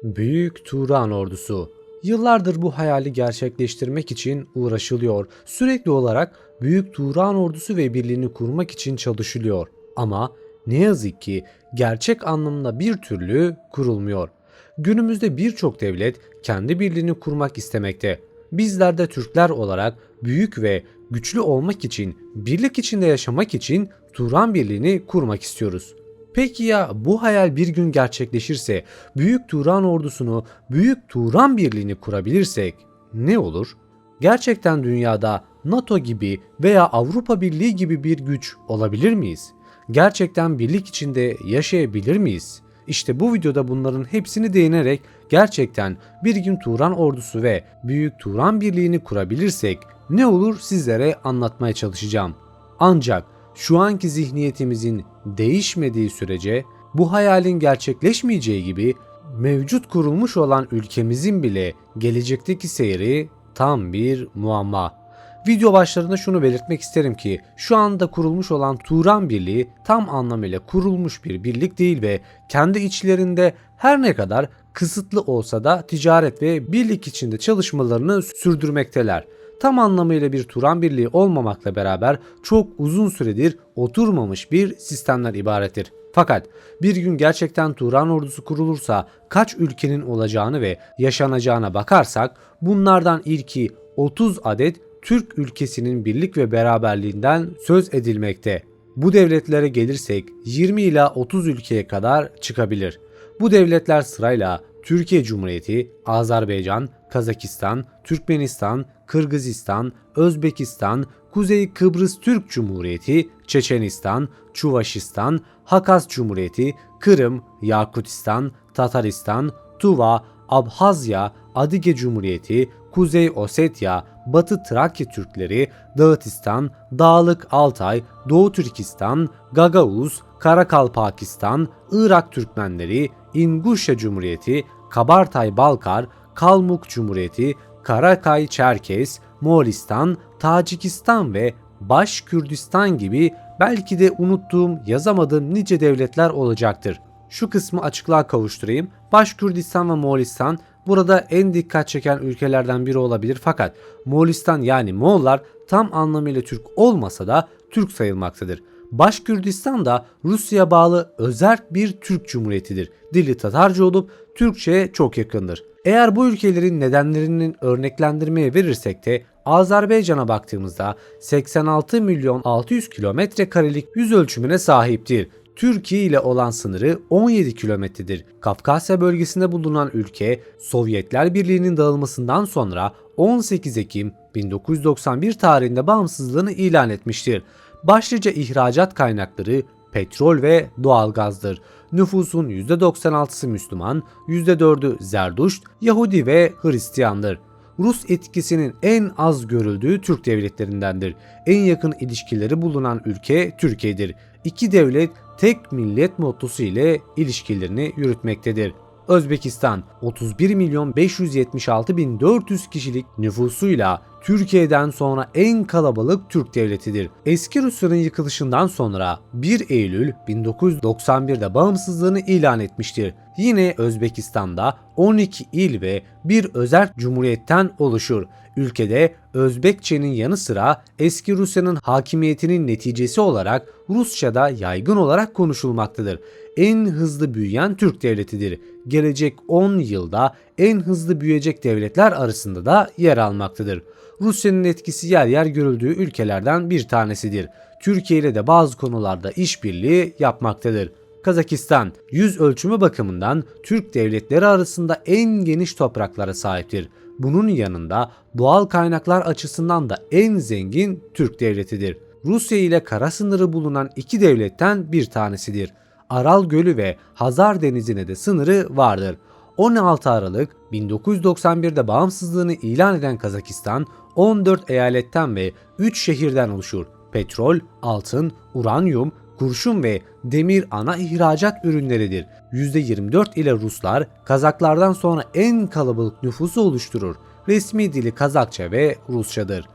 Büyük Turan Ordusu. Yıllardır bu hayali gerçekleştirmek için uğraşılıyor. Sürekli olarak Büyük Turan Ordusu ve birliğini kurmak için çalışılıyor. Ama ne yazık ki gerçek anlamda bir türlü kurulmuyor. Günümüzde birçok devlet kendi birliğini kurmak istemekte. Bizler de Türkler olarak büyük ve güçlü olmak için, birlik içinde yaşamak için Turan Birliği'ni kurmak istiyoruz. Peki ya bu hayal bir gün gerçekleşirse, Büyük Turan ordusunu, Büyük Turan Birliği'ni kurabilirsek ne olur? Gerçekten dünyada NATO gibi veya Avrupa Birliği gibi bir güç olabilir miyiz? Gerçekten birlik içinde yaşayabilir miyiz? İşte bu videoda bunların hepsini değinerek gerçekten bir gün Turan ordusu ve Büyük Turan Birliği'ni kurabilirsek ne olur sizlere anlatmaya çalışacağım. Ancak şu anki zihniyetimizin değişmediği sürece bu hayalin gerçekleşmeyeceği gibi mevcut kurulmuş olan ülkemizin bile gelecekteki seyri tam bir muamma. Video başlarında şunu belirtmek isterim ki şu anda kurulmuş olan Turan Birliği tam anlamıyla kurulmuş bir birlik değil ve kendi içlerinde her ne kadar kısıtlı olsa da ticaret ve birlik içinde çalışmalarını sürdürmekteler. Tam anlamıyla bir Turan Birliği olmamakla beraber çok uzun süredir oturmamış bir sistemden ibarettir. Fakat bir gün gerçekten Turan ordusu kurulursa kaç ülkenin olacağını ve yaşanacağına bakarsak bunlardan ilki 30 adet Türk ülkesinin birlik ve beraberliğinden söz edilmekte. Bu devletlere gelirsek 20 ila 30 ülkeye kadar çıkabilir. Bu devletler sırayla Türkiye Cumhuriyeti, Azerbaycan, Kazakistan, Türkmenistan, Kırgızistan, Özbekistan, Kuzey Kıbrıs Türk Cumhuriyeti, Çeçenistan, Çuvaşistan, Hakaz Cumhuriyeti, Kırım, Yakutistan, Tataristan, Tuva, Abhazya, Adige Cumhuriyeti, Kuzey Ossetya, Batı Trakya Türkleri, Dağıtistan, Dağlık Altay, Doğu Türkistan, Gagavuz, Karakalpakistan, Irak Türkmenleri, İnguşya Cumhuriyeti, Kabartay-Balkar, Kalmuk Cumhuriyeti, Karakay-Çerkes, Moğolistan, Tacikistan ve Başkürdistan gibi belki de unuttuğum, yazamadığım nice devletler olacaktır. Şu kısmı açıklığa kavuşturayım. Başkürdistan ve Moğolistan burada en dikkat çeken ülkelerden biri olabilir fakat Moğolistan yani Moğollar tam anlamıyla Türk olmasa da Türk sayılmaktadır. Başkürdistan da Rusya'ya bağlı özerk bir Türk Cumhuriyetidir. Dili Tatarca olup Türkçe'ye çok yakındır. Eğer bu ülkelerin nedenlerinin örneklendirmeye verirsek de Azerbaycan'a baktığımızda 86 milyon 600 kilometre karelik yüz ölçümüne sahiptir. Türkiye ile olan sınırı 17 kilometredir. Kafkasya bölgesinde bulunan ülke Sovyetler Birliği'nin dağılmasından sonra 18 Ekim 1991 tarihinde bağımsızlığını ilan etmiştir. Başlıca ihracat kaynakları petrol ve doğalgazdır. Nüfusun %96'sı Müslüman, %4'ü Zerduşt, Yahudi ve Hristiyandır. Rus etkisinin en az görüldüğü Türk devletlerindendir. En yakın ilişkileri bulunan ülke Türkiye'dir. İki devlet tek millet mottosu ile ilişkilerini yürütmektedir. Özbekistan 31 milyon 576 bin 400 kişilik nüfusuyla Türkiye'den sonra en kalabalık Türk devletidir. Eski Rusya'nın yıkılışından sonra 1 Eylül 1991'de bağımsızlığını ilan etmiştir. Yine Özbekistan'da 12 il ve bir özerk cumhuriyetten oluşur. Ülkede Özbekçenin yanı sıra eski Rusya'nın hakimiyetinin neticesi olarak Rusça'da yaygın olarak konuşulmaktadır. En hızlı büyüyen Türk devletidir. Gelecek 10 yılda en hızlı büyüyecek devletler arasında da yer almaktadır. Rusya'nın etkisi yer yer görüldüğü ülkelerden bir tanesidir. Türkiye ile de bazı konularda işbirliği yapmaktadır. Kazakistan, yüz ölçümü bakımından Türk devletleri arasında en geniş topraklara sahiptir. Bunun yanında doğal kaynaklar açısından da en zengin Türk devletidir. Rusya ile kara sınırı bulunan iki devletten bir tanesidir. Aral Gölü ve Hazar Denizi'ne de sınırı vardır. 16 Aralık 1991'de bağımsızlığını ilan eden Kazakistan 14 eyaletten ve 3 şehirden oluşur. Petrol, altın, uranyum, kurşun ve demir ana ihracat ürünleridir. %24 ile Ruslar Kazaklardan sonra en kalabalık nüfusu oluşturur. Resmi dili Kazakça ve Rusçadır.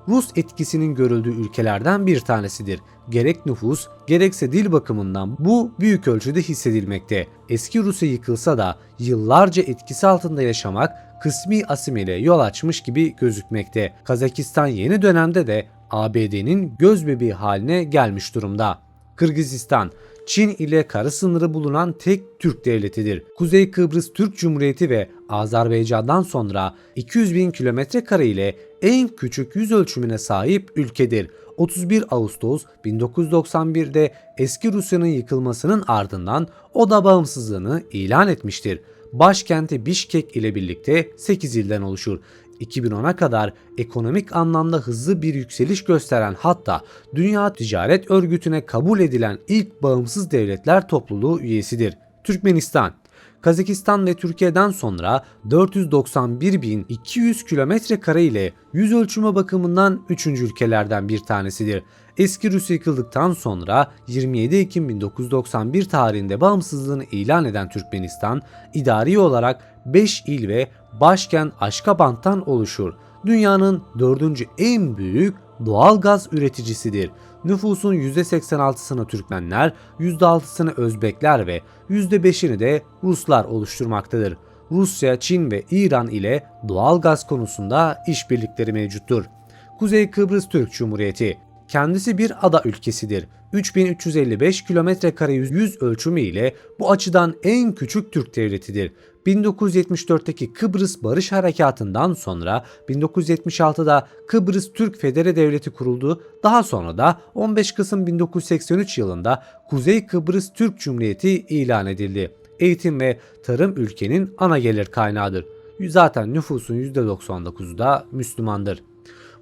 Rus etkisinin görüldüğü ülkelerden bir tanesidir. Gerek nüfus gerekse dil bakımından bu büyük ölçüde hissedilmekte. Eski Rusya yıkılsa da yıllarca etkisi altında yaşamak kısmi asimile yol açmış gibi gözükmekte. Kazakistan yeni dönemde de ABD'nin gözbebeği haline gelmiş durumda. Kırgızistan, Çin ile kara sınırı bulunan tek Türk devletidir. Kuzey Kıbrıs Türk Cumhuriyeti ve Azerbaycan'dan sonra 200 bin kilometre kare ile en küçük yüz ölçümüne sahip ülkedir. 31 Ağustos 1991'de eski Rusya'nın yıkılmasının ardından o da bağımsızlığını ilan etmiştir. Başkenti Bişkek ile birlikte 8 ilden oluşur. 2010'a kadar ekonomik anlamda hızlı bir yükseliş gösteren, hatta Dünya Ticaret Örgütü'ne kabul edilen ilk bağımsız devletler topluluğu üyesidir. Türkmenistan, Kazakistan ve Türkiye'den sonra 491.200 kilometre kare ile yüz ölçümü bakımından 3. ülkelerden bir tanesidir. Eski Rusya yıkıldıktan sonra 27 Ekim 1991 tarihinde bağımsızlığını ilan eden Türkmenistan, idari olarak 5 il ve başkent Aşkabat'tan oluşur. Dünyanın 4. en büyük doğal gaz üreticisidir. Nüfusun %86'sını Türkmenler, %6'sını Özbekler ve %5'ini de Ruslar oluşturmaktadır. Rusya, Çin ve İran ile doğal gaz konusunda işbirlikleri mevcuttur. Kuzey Kıbrıs Türk Cumhuriyeti, kendisi bir ada ülkesidir. 3355 kilometre kare yüz ölçümü ile bu açıdan en küçük Türk devletidir. 1974'teki Kıbrıs Barış Harekatı'ndan sonra 1976'da Kıbrıs Türk Federe Devleti kuruldu. Daha sonra da 15 Kasım 1983 yılında Kuzey Kıbrıs Türk Cumhuriyeti ilan edildi. Eğitim ve tarım ülkenin ana gelir kaynağıdır. Zaten nüfusun %99'u da Müslümandır.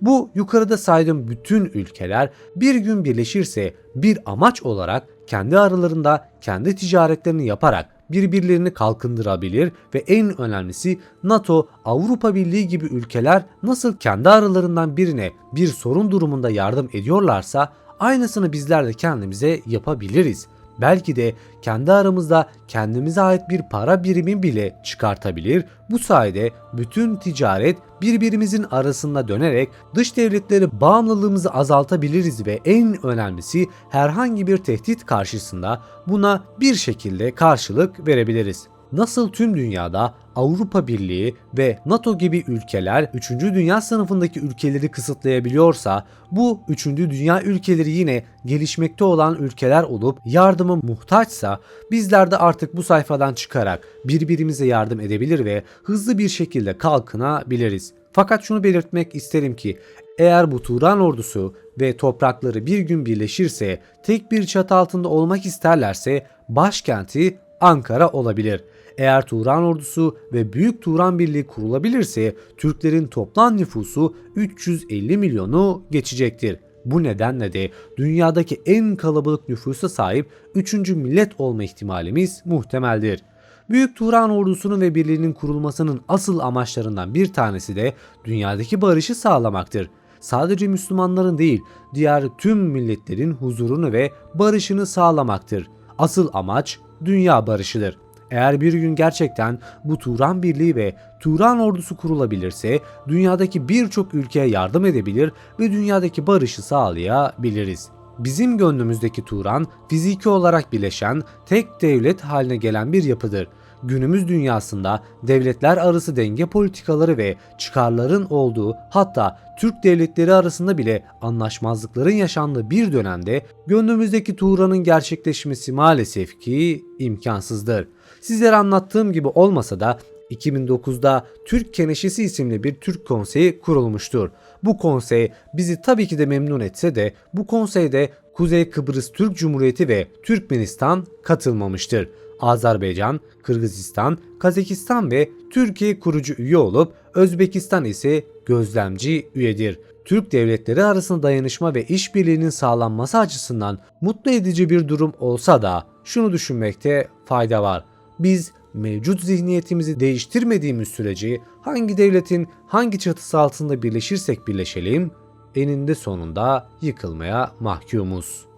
Bu yukarıda saydığım bütün ülkeler bir gün birleşirse bir amaç olarak kendi aralarında kendi ticaretlerini yaparak birbirlerini kalkındırabilir ve en önemlisi NATO, Avrupa Birliği gibi ülkeler nasıl kendi aralarından birine bir sorun durumunda yardım ediyorlarsa aynısını bizler de kendimize yapabiliriz. Belki de kendi aramızda kendimize ait bir para birimi bile çıkartabilir. Bu sayede bütün ticaret birbirimizin arasında dönerek dış devletleri bağımlılığımızı azaltabiliriz ve en önemlisi herhangi bir tehdit karşısında buna bir şekilde karşılık verebiliriz. Nasıl tüm dünyada Avrupa Birliği ve NATO gibi ülkeler 3. dünya sınıfındaki ülkeleri kısıtlayabiliyorsa, bu 3. dünya ülkeleri yine gelişmekte olan ülkeler olup yardıma muhtaçsa, bizler de artık bu sayfadan çıkarak birbirimize yardım edebilir ve hızlı bir şekilde kalkınabiliriz. Fakat şunu belirtmek isterim ki eğer bu Turan ordusu ve toprakları bir gün birleşirse, tek bir çatı altında olmak isterlerse başkenti Ankara olabilir. Eğer Turan ordusu ve Büyük Turan Birliği kurulabilirse Türklerin toplam nüfusu 350 milyonu geçecektir. Bu nedenle de dünyadaki en kalabalık nüfusa sahip 3. millet olma ihtimalimiz muhtemeldir. Büyük Turan ordusunun ve birliğinin kurulmasının asıl amaçlarından bir tanesi de dünyadaki barışı sağlamaktır. Sadece Müslümanların değil, diğer tüm milletlerin huzurunu ve barışını sağlamaktır. Asıl amaç dünya barışıdır. Eğer bir gün gerçekten bu Turan Birliği ve Turan ordusu kurulabilirse dünyadaki birçok ülkeye yardım edebilir ve dünyadaki barışı sağlayabiliriz. Bizim gönlümüzdeki Turan, fiziki olarak birleşen tek devlet haline gelen bir yapıdır. Günümüz dünyasında devletler arası denge politikaları ve çıkarların olduğu, hatta Türk devletleri arasında bile anlaşmazlıkların yaşandığı bir dönemde gönlümüzdeki Turan'ın gerçekleşmesi maalesef ki imkansızdır. Sizlere anlattığım gibi olmasa da 2009'da Türk Keneşesi isimli bir Türk konseyi kurulmuştur. Bu konsey bizi tabii ki de memnun etse de bu konseyde Kuzey Kıbrıs Türk Cumhuriyeti ve Türkmenistan katılmamıştır. Azerbaycan, Kırgızistan, Kazakistan ve Türkiye kurucu üye olup Özbekistan ise gözlemci üyedir. Türk devletleri arasında dayanışma ve işbirliğinin sağlanması açısından mutlu edici bir durum olsa da şunu düşünmekte fayda var. Biz mevcut zihniyetimizi değiştirmediğimiz sürece hangi devletin hangi çatısı altında birleşirsek birleşelim eninde sonunda yıkılmaya mahkumuz.